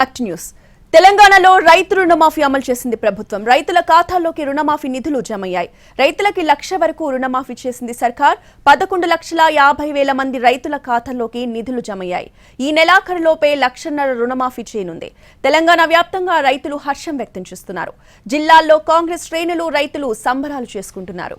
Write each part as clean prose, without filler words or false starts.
Act news తెలంగాణలో రైతు రుణమాఫీ అమలు చేసింది ప్రభుత్వం. రైతుల ఖాతాల్లోకి రుణమాఫీ నిధులు జమయ్యాయి. రైతులకి 1,00,000 వరకు రుణమాఫీ చేసింది సర్కార్. 11,50,000 మంది రైతుల ఖాతాల్లోకి నిధులు జమయ్యాయి. ఈ నెలాఖరులోపే 1,50,000 రుణమాఫీ చేయనుంది. తెలంగాణ వ్యాప్తంగా రైతులు హర్షం వ్యక్తం చేస్తున్నారు. జిల్లాల్లో కాంగ్రెస్ శ్రేణులు రైతులు సంబరాలు చేసుకుంటున్నారు.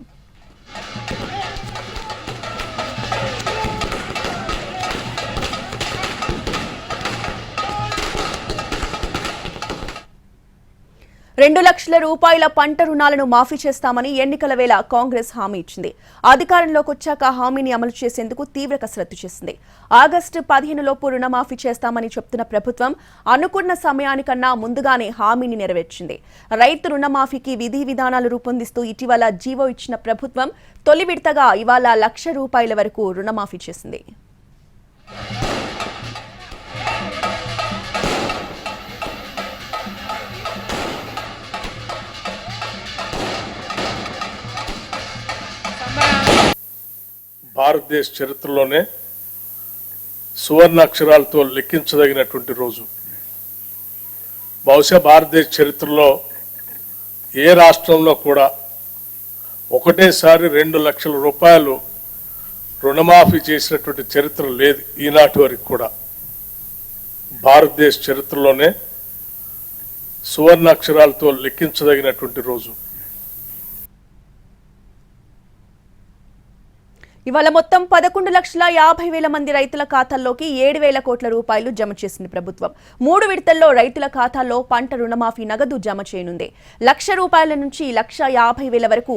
₹2,00,000 పంట రుణాలను మాఫీ చేస్తామని ఎన్నికల వేళ కాంగ్రెస్ హామీ ఇచ్చింది. అధికారంలోకి వచ్చాక హామీని అమలు చేసేందుకు తీవ్ర కసరత్తు చేసింది. ఆగస్టు 15 లోపు రుణమాఫీ చేస్తామని చెప్తున్న ప్రభుత్వం అనుకున్న సమయానికన్నా ముందుగానే హామీని నెరవేర్చింది. రైతు రుణమాఫీకి విధి విధానాలు రూపొందిస్తూ ఇటీవల జీవో ఇచ్చిన ప్రభుత్వం తొలి విడతగా ఇవాళ ₹1,00,000 వరకు రుణమాఫీ చేసింది. భారతదేశ చరిత్రలోనే సువర్ణాక్షరాలతో లెక్కించదగినటువంటి రోజు. బహుశా భారతదేశ చరిత్రలో ఏ రాష్ట్రంలో కూడా ఒకటేసారి ₹2,00,000 రుణమాఫీ చేసినటువంటి చరిత్ర లేదు. ఈనాటి వరకు కూడా భారతదేశ చరిత్రలోనే సువర్ణాక్షరాలతో లెక్కించదగినటువంటి రోజు. ఇవాళ మొత్తం 11,50,000 మంది రైతుల ఖాతాల్లోకి ₹7,000 కోట్ల జమ చేసింది ప్రభుత్వం. 3 విడతల్లో రైతుల ఖాతాల్లో పంట రుణమాఫీ నగదు జమ చేయనుంది. ₹1,00,000 నుంచి ₹1,50,000 వరకు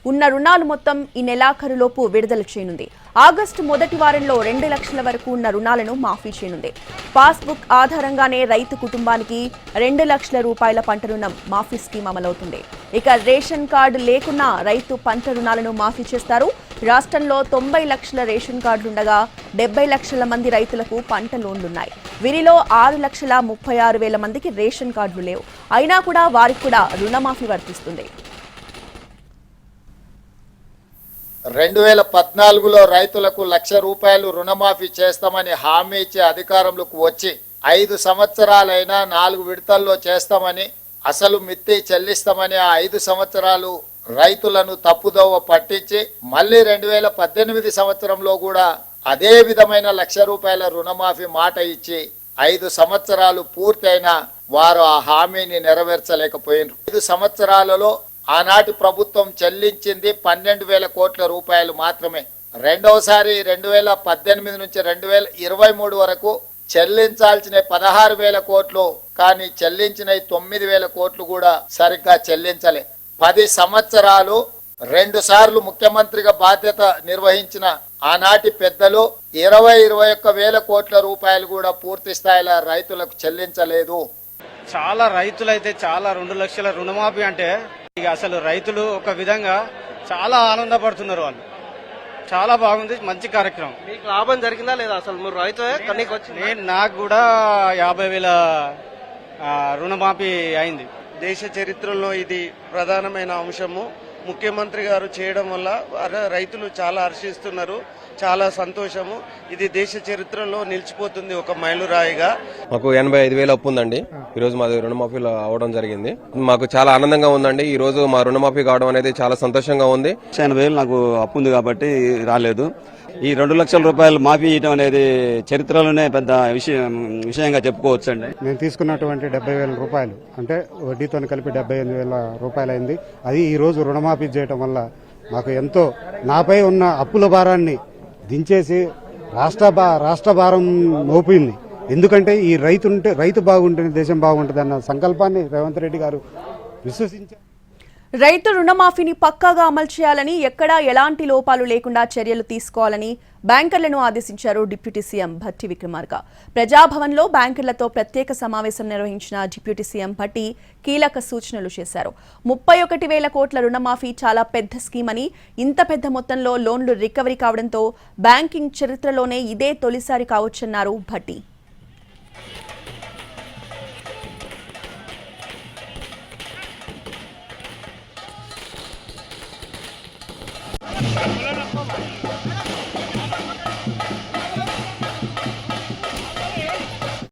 ఉన్న రుణాలు మొత్తం ఈ నెలాఖరులోపు విడుదల చేయనుంది. ఆగస్టు మొదటి వారంలో 2,00,000 వరకు ఉన్న రుణాలను మాఫీ చేయనుంది. పాస్బుక్ ఆధారంగానే రైతు కుటుంబానికి ₹2,00,000 పంట రుణం మాఫీ స్కీమ్ అమలవుతుంది. ఇక రేషన్ కార్డు లేకున్నా రైతు పంట రుణాలను మాఫీ చేస్తారు. రాష్ట్రంలో 90 లక్షల రేషన్ కార్డులుండగా 70 లక్షల మంది రైతులకు పంట లోన్లున్నాయి. వీరిలో 6,36,000 మందికి రేషన్ కార్డులు లేవు. అయినా కూడా వారికి కూడా రుణమాఫీ వర్తిస్తుంది. 2014లో రైతులకు ₹1,00,000 రుణమాఫీ చేస్తామని హామీ ఇచ్చి అధికారంలోకి వచ్చి 5 సంవత్సరాలైనా 4 విడతల్లో చేస్తామని, అసలు మిత్తి చెల్లిస్తామని ఆ 5 సంవత్సరాలు రైతులను తప్పుదోవ పట్టించి మళ్ళీ 2018 సంవత్సరంలో కూడా అదే విధమైన ₹1,00,000 రుణమాఫీ మాట ఇచ్చి 5 సంవత్సరాలు పూర్తయినా వారు ఆ హామీని నెరవేర్చలేకపోయినారు. 5 సంవత్సరాలలో ఆనాటి ప్రభుత్వం చెల్లించింది ₹12,000 కోట్ల మాత్రమే. రెండవసారి 2018 నుంచి 2023 వరకు చెల్లించాల్సిన 16,000 కోట్లు, కానీ చెల్లించిన 9,000 కోట్లు కూడా సరిగ్గా చెల్లించలే. 10 సంవత్సరాలు 2 సార్లు ముఖ్యమంత్రిగా బాధ్యత నిర్వహించిన ఆనాటి పెద్దలు 21,000 కోట్ల కూడా పూర్తి స్థాయిలో రైతులకు చెల్లించలేదు. చాలా రైతులైతే చాలా 2,00,000 రుణమాఫీ అంటే ఇక అసలు రైతులు ఒక విధంగా చాలా ఆనందపడుతున్నారు. వాళ్ళు చాలా బాగుంది, మంచి కార్యక్రమం. మీకు లాభం జరిగిందా లేదా? అసలు మీరు రైతు నాకు కూడా 50,000 రుణమాఫీ అయింది. దేశ చరిత్రలో ఇది ప్రధానమైన అంశము. ముఖ్యమంత్రి గారు చేయడం వల్ల రైతులు చాలా హర్షిస్తున్నారు, చాలా సంతోషము. ఇది దేశ చరిత్రలో నిలిచిపోతుంది ఒక మైలురాయిగా. మాకు 85,000 అప్పు ఉందండి. ఈ రోజు మాది రుణమాఫీలో అవడం జరిగింది. మాకు చాలా ఆనందంగా ఉందండి. ఈ రోజు మా రుణమాఫీ కావడం అనేది చాలా సంతోషంగా ఉంది. 80,000 నాకు అప్పు ఉంది కాబట్టి రాలేదు. ఈ ₹2,00,000 మాఫీ ఇవ్వడం అనేది చరిత్రలోనే పెద్ద విషయంగా చెప్పుకోవచ్చు అండి. నేను తీసుకున్నటువంటి ₹70,000 అంటే వడ్డీతో కలిపి ₹78,000 అయింది. అది ఈ రోజు రుణమాఫీ చేయడం వల్ల మాకు ఎంతో, నాపై ఉన్న అప్పుల భారాన్ని దించేసి రాష్ట్ర భారం మోపింది. ఎందుకంటే ఈ రైతు బాగుంటేనే దేశం బాగుంటుంది అన్న సంకల్పాన్ని రేవంత్ రెడ్డి గారు విశ్వసించారు. రైతు రుణమాఫీని పక్కాగా అమలు చేయాలని, ఎక్కడా ఎలాంటి లోపాలు లేకుండా చర్యలు తీసుకోవాలని బ్యాంకర్లను ఆదేశించారు డిప్యూటీ సీఎం భట్టి విక్రమార్క. ప్రజాభవన్లో బ్యాంకర్లతో ప్రత్యేక సమావేశం నిర్వహించిన డిప్యూటీ సీఎం భట్టి కీలక సూచనలు చేశారు. 31,000 కోట్ల రుణమాఫీ చాలా పెద్ద స్కీమ్ అని, ఇంత పెద్ద మొత్తంలో లోన్లు రికవరీ కావడంతో బ్యాంకింగ్ చరిత్రలోనే ఇదే తొలిసారి కావచ్చన్నారు భట్టి.